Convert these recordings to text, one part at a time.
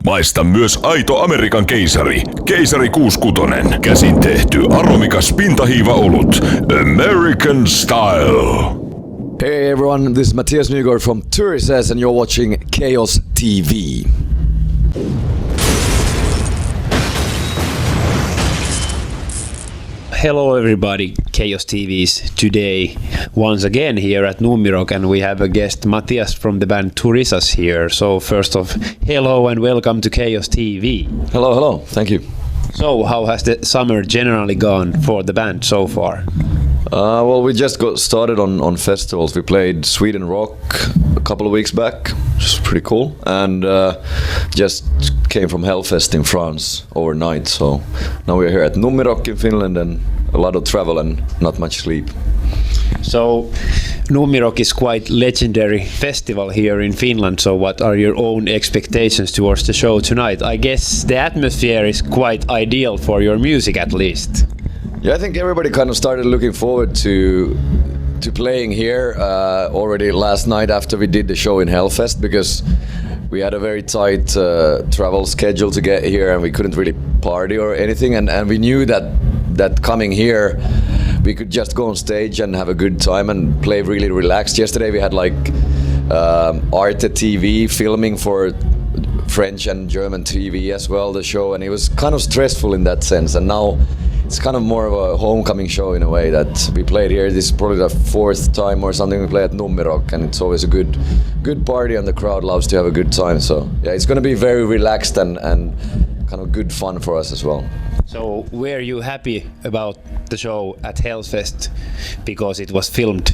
Maista myös aito Amerikan keisari. Keisari 66. Käsin tehty aromikas pintahiiva-olut. American Style. Hey everyone, this is Mathias Nygård from Turisas and you're watching Chaos TV. Hello everybody, Chaos TV's today once again here at Numirok, and we have a guest Mathias from the band Turisas here. So first off, hello and welcome to Chaos TV. Hello, thank you. So how has the summer generally gone for the band so far? Well, we just got started on festivals. We played Sweden Rock a couple of weeks back, which was pretty cool, and just came from Hellfest in France overnight. So now we're here at Numirok in Finland, and a lot of travel and not much sleep. So Numirok is quite legendary festival here in Finland. So what are your own expectations towards the show tonight? I guess the atmosphere is quite ideal for your music at least. Yeah, I think everybody kind of started looking forward to playing here already last night after we did the show in Hellfest, because we had a very tight travel schedule to get here and we couldn't really party or anything, and we knew that coming here we could just go on stage and have a good time and play really relaxed. Yesterday we had like Arto TV filming for French and German TV as well, the show, and it was kind of stressful in that sense, and now it's kind of more of a homecoming show in a way that we played here. This is probably the fourth time or something we play at Numirok, and it's always a good party and the crowd loves to have a good time. So yeah, it's going to be very relaxed and kind of good fun for us as well. So were you happy about the show at Hellfest because it was filmed?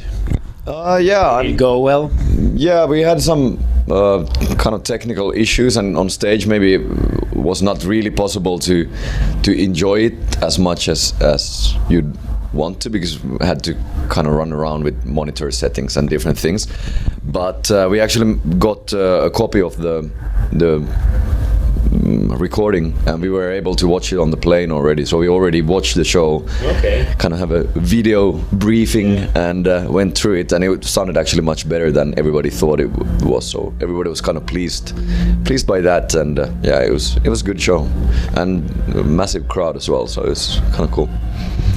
Yeah. Did it go well? Yeah, we had some kind of technical issues, and on stage maybe it was not really possible to enjoy it as much as you'd want to, because we had to kind of run around with monitor settings and different things. But we actually got a copy of the recording, and we were able to watch it on the plane already, so we already watched the show. Okay. Kind of have a video briefing, and went through it, and it sounded actually much better than everybody thought it was, so everybody was kind of pleased by that, and yeah, it was a good show and a massive crowd as well, so it's kind of cool.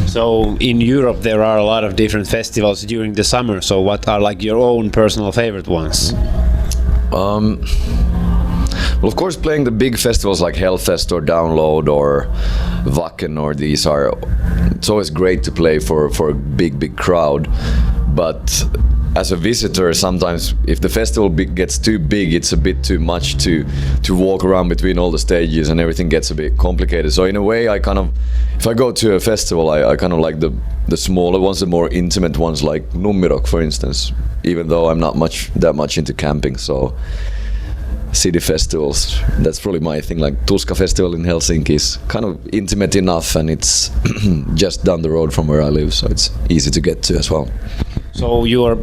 So in Europe there are a lot of different festivals during the summer, so what are like your own personal favorite ones? Well, of course, playing the big festivals like Hellfest or Download or Wacken, or it's always great to play for a big crowd. But as a visitor, sometimes if the festival gets too big, it's a bit too much to walk around between all the stages, and everything gets a bit complicated. So in a way, if I go to a festival, I kind of like the smaller ones, the more intimate ones, like Numirok, for instance, even though I'm not that much into camping. So city festivals, that's probably my thing. Like Tuska Festival in Helsinki is kind of intimate enough, and it's just down the road from where I live, so it's easy to get to as well. So you are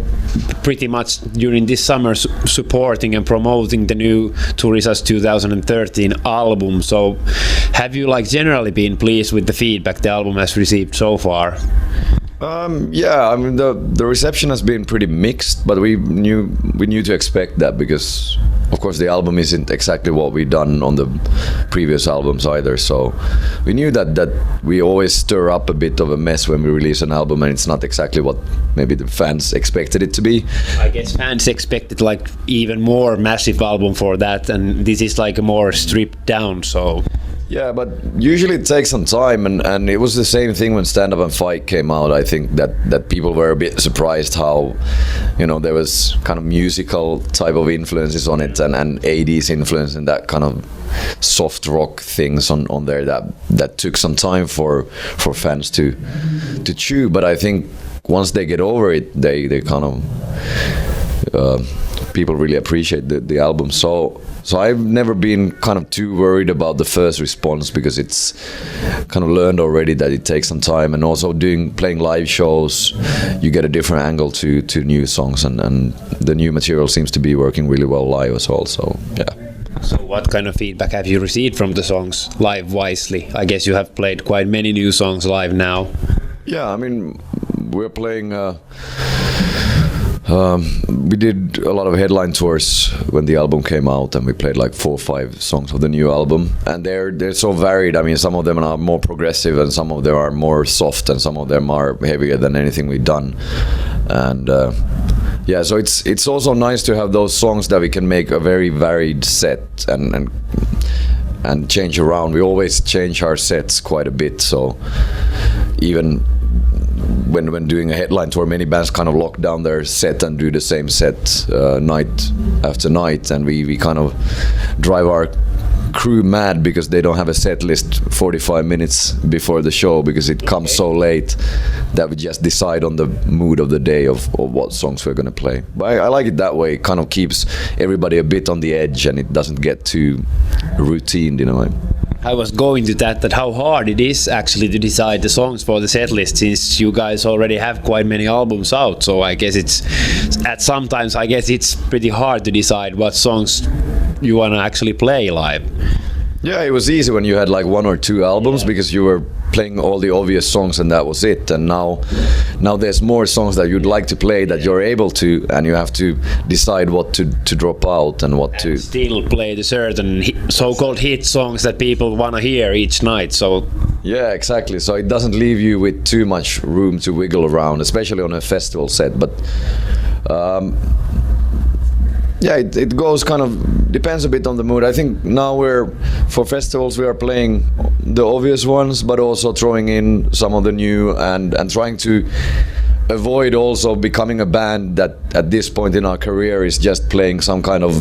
pretty much during this summer supporting and promoting the new Turisas 2013 album. So have you generally been pleased with the feedback the album has received so far? Yeah, I mean the reception has been pretty mixed, but we knew to expect that, because of course the album isn't exactly what we've done on the previous albums either. So we knew that we always stir up a bit of a mess when we release an album, and it's not exactly what maybe the fans expected it to be. I guess fans expected even more massive album for that, and this is a more stripped down. So. Yeah, but usually it takes some time, and it was the same thing when Stand Up and Fight came out. I think that people were a bit surprised how, there was kind of musical type of influences on it, and 80s influence and that kind of soft rock things on there that took some time for fans to chew. But I think once they get over it, they kind of people really appreciate the album. So I've never been kind of too worried about the first response, because it's kind of learned already that it takes some time, and also playing live shows, you get a different angle to new songs, and the new material seems to be working really well live as well. So yeah. So what kind of feedback have you received from the songs live wisely? I guess you have played quite many new songs live now. Yeah, I mean, we're playing We did a lot of headline tours when the album came out, and we played like 4 or 5 songs of the new album. And they're so varied. I mean, some of them are more progressive, and some of them are more soft, and some of them are heavier than anything we've done. And yeah, so it's also nice to have those songs that we can make a very varied set and change around. We always change our sets quite a bit, so even when doing a headline tour, many bands kind of lock down their set and do the same set night after night, and we kind of drive our crew mad because they don't have a set list 45 minutes before the show, because it comes so late that we just decide on the mood of the day of what songs we're going to play. But I like it that way. It kind of keeps everybody a bit on the edge, and it doesn't get too routined in a way. I was going to that how hard it is actually to decide the songs for the set list, since you guys already have quite many albums out. So I guess sometimes it's pretty hard to decide what songs you want to actually play live. Yeah, it was easy when you had like 1 or 2 albums, because you were playing all the obvious songs and that was it. And now there's more songs that you'd like to play that you're able to, and you have to decide what to drop out and what to still play the certain so-called hit songs that people want to hear each night. So yeah, exactly. So it doesn't leave you with too much room to wiggle around, especially on a festival set. But yeah, it goes kind of depends a bit on the mood. I think now for festivals we are playing the obvious ones, but also throwing in some of the new and trying to avoid also becoming a band that at this point in our career is just playing some kind of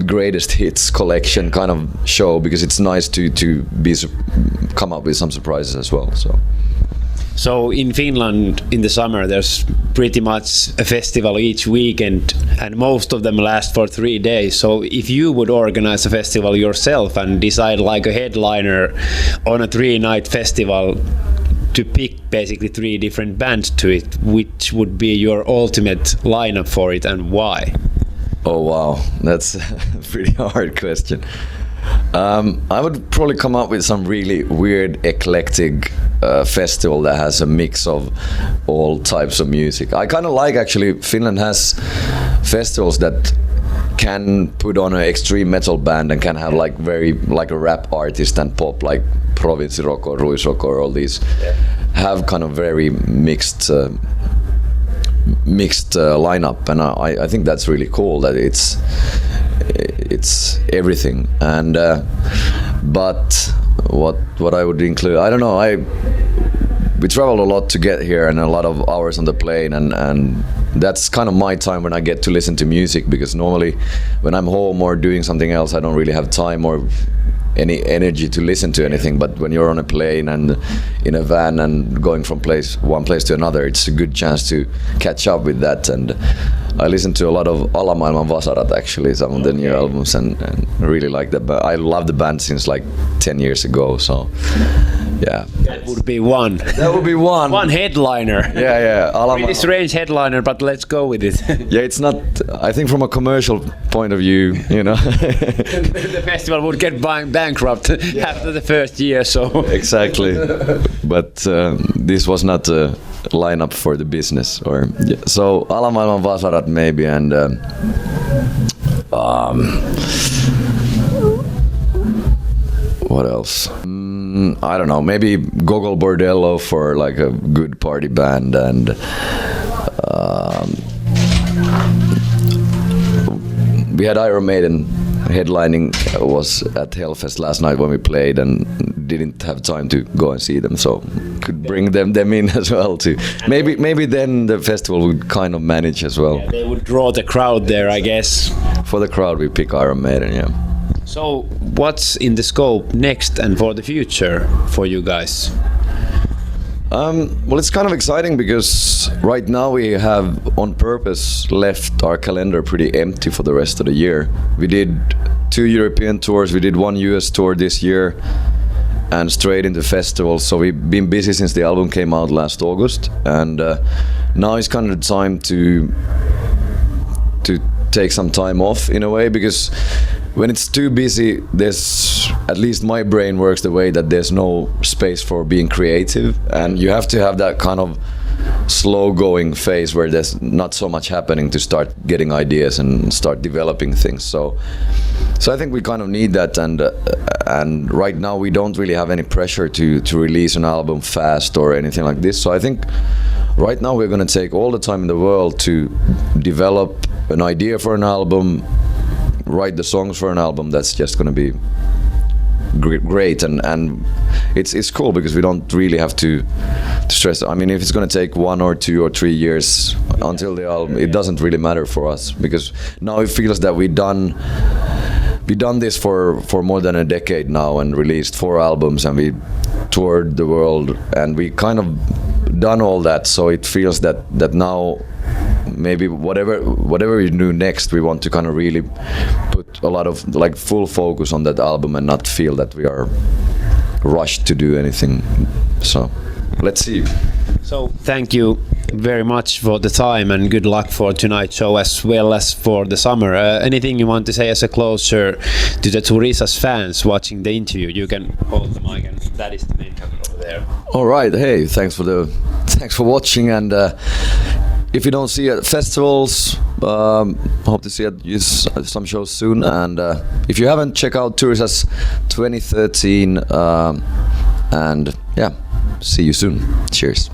greatest hits collection kind of show, because it's nice to come up with some surprises as well. So in Finland in the summer there's pretty much a festival each weekend, and most of them last for 3 days. So if you would organize a festival yourself and decide like a headliner on a 3-night festival to pick basically 3 different bands to it, which would be your ultimate lineup for it and why? Oh wow, that's a pretty hard question. I would probably come up with some really weird, eclectic festival that has a mix of all types of music. I kind of like, actually, Finland has festivals that can put on an extreme metal band and can have like a rap artist and pop, like Province Rock or Ruis Rock or all these have kind of very mixed lineup, and I think that's really cool that it's everything. And but what I would include, I don't know, we traveled a lot to get here and a lot of hours on the plane, and that's kind of my time when I get to listen to music, because normally when I'm home or doing something else I don't really have time or any energy to listen to anything. But when you're on a plane and in a van and going from one place to another, it's a good chance to catch up with that. And I listen to a lot of Alamaailman Vasarat, actually, some of the new albums, and really like that. But I love the band since like 10 years ago, so yeah. That would be one. That would be one. One headliner. Yeah. Pretty strange headliner, but let's go with it. Yeah, it's not, I think from a commercial point of view, you know. The festival would get bankrupt after the first year, so. Exactly. But this was not a lineup for the business. So Alamaailman Vasarat maybe, and what else? I don't know, maybe Gogol Bordello for like a good party band, and we had Iron Maiden headlining, was at Hellfest last night when we played, and didn't have time to go and see them, so could bring them in as well too. Maybe then the festival would kind of manage as well. Yeah, they would draw the crowd there, I guess. For the crowd we pick Iron Maiden, yeah. So what's in the scope next and for the future for you guys? Well, it's kind of exciting because right now we have on purpose left our calendar pretty empty for the rest of the year. We did 2 European tours, we did 1 US tour this year, and straight into festivals. So we've been busy since the album came out last August, and now it's kind of the time to take some time off in a way, because when it's too busy, there's, at least my brain works the way that there's no space for being creative, and you have to have that kind of slow going phase where there's not so much happening to start getting ideas and start developing things. So I think we kind of need that, and right now we don't really have any pressure to release an album fast or anything like this. So I think right now we're going to take all the time in the world to develop an idea for an album, write the songs for an album that's just going to be great, and it's cool because we don't really have to stress. I mean, if it's going to take 1 or 2 or 3 years until the album, it doesn't really matter for us, because now it feels that we've done this for more than a decade now and released 4 albums, and we toured the world, and we kind of done all that. So it feels that now maybe whatever we do next, we want to kind of really put a lot of like full focus on that album and not feel that we are rushed to do anything. So let's see. So thank you very much for the time, and good luck for tonight's show as well as for the summer. Anything you want to say as a closer to the Turisas fans watching the interview? You can hold the mic, and that is the main camera over there. All right. Hey, thanks for watching, and if you don't see it at festivals, hope to see it at some shows soon. And if you haven't, check out Turisas2013, and yeah, see you soon. Cheers.